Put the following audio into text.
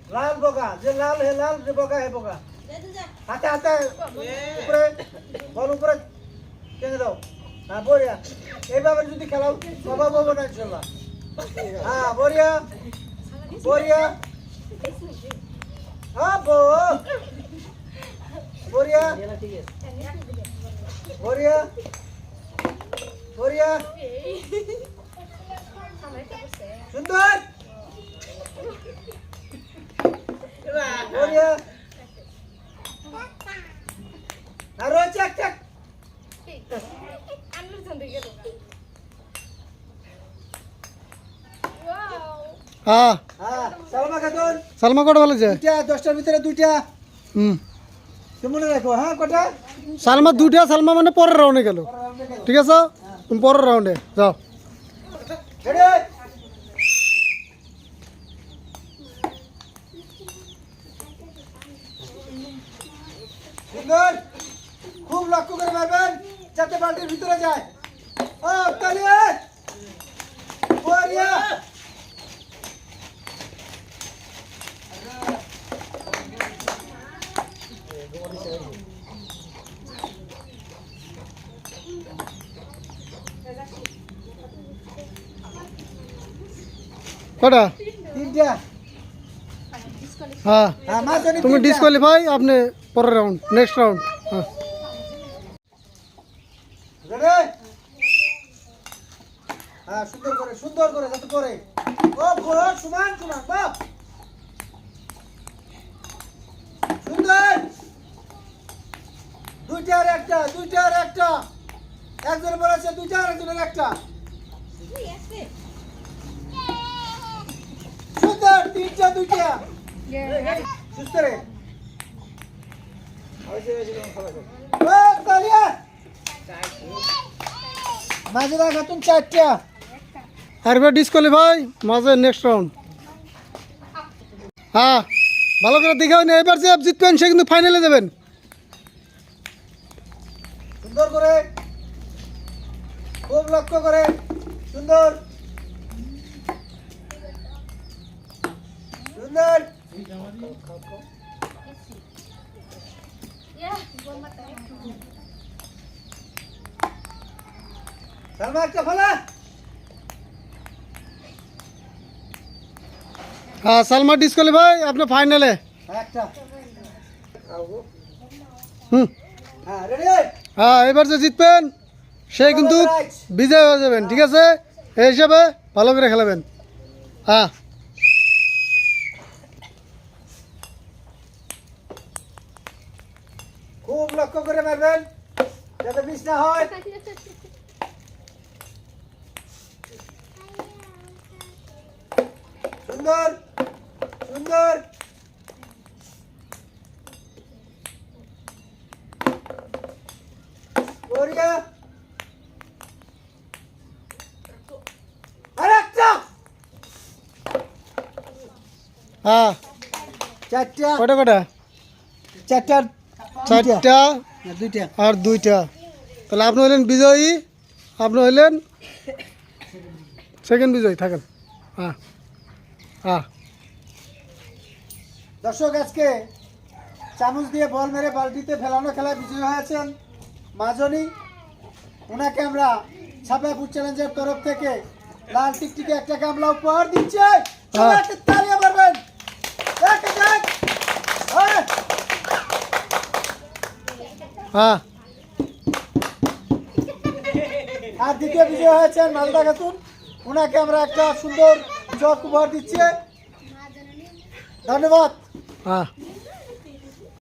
लाल बोका जे लाल है लाल जे बोका है बोका हाथे हाथे ऊपर बॉल ऊपर टेনে দাও হ্যাঁ বড়িয়া এইভাবে যদি খেলাও বাবা বাবা না ইনশাআল্লাহ হ্যাঁ বড়িয়া বড়িয়া হ্যাঁ বো বড়িয়া বড়িয়া বড়িয়া সুন্দর বড়িয়া আরো চেক চেক হ্যাঁ হ্যাঁ সালমা খাতুন সালমা কটা বলেছে দুইটা 10টার ভিতরে দুইটা তুমি মনে রাখো হ্যাঁ কটা সালমা দুটা সালমা মানে পরের রাউন্ডে গেল ঠিক আছে তুমি পরের রাউন্ডে যাও রেডি সুন্দর খুব লক্ষ্য করে মারবেন যাতে বালতির ভিতরে যায় ও তালিয়ে বড়িয়া কটা তিনটা হ্যাঁ হ্যাঁ মাঝখানে তুমি তিনটা। ডিসকোয়ালিফাই আপনি পরের রাউন্ড নেক্সট রাউন্ড হ্যাঁ রেডি হ্যাঁ সুন্দর করে যাতে পরে ও বড় সমান সমান বাপ সুন্দর দুইটা আর একটা একজন বলেছে দুইটা আর একজনের একটা সুন্দর তিনটা দুইটা সুস্থ রে ও তালিয়া মাঝে খাতুন চারটা আর এবার ডিসকোয়ালিফাই মাঝে নেক্সট রাউন্ড হ্যাঁ ভালো করে দেখাও না এবার যে জিতবেন সে কিন্তু ফাইনালে যাবেন সুন্দর করে খুব লক্ষ্য করে সুন্দর সুন্দর সালমা একটা ফেলা হ্যাঁ সালমা ডিসকোয়ালিফাই আপনি ফাইনালে একটা হুম হ্যাঁ রেডি হ্যাঁ এবার যে জিতবেন সে কিন্তু বিজয় হয়ে যাবেন ঠিক আছে এই হিসাবে ভালো করে খেলাবেন হ্যাঁ খুব লক্ষ্য করে মারবেন যাতে মিস না হয় সুন্দর সুন্দর বড়িয়া আরেকটা হ্যাঁ চারটা কটা কটা চারটার চারটা দুইটা আর দুইটা তাহলে আপনি হইলেন বিজয়ী আপনি হইলেন সেকেন্ড বিজয়ী থাকেন হ্যাঁ হ্যাঁ দর্শক আজকে চামচ দিয়ে বল মেরে বালতিতে ফেলানো খেলায় বিজয়ী হয়েছেন মাজনী ওনাকে আমরা ছাপা ফুড চ্যালেঞ্জের তরফ থেকে লাল টিকটিকে একটা গামলা উপহার দিচ্ছে তালিয়া মারবেন হ্যাঁ আর দ্বিতীয় বিজয় হয়েছেন মালদা খাতুন ওনাকে আমরা একটা সুন্দর চক উপহার দিচ্ছি ধন্যবাদ হ্যাঁ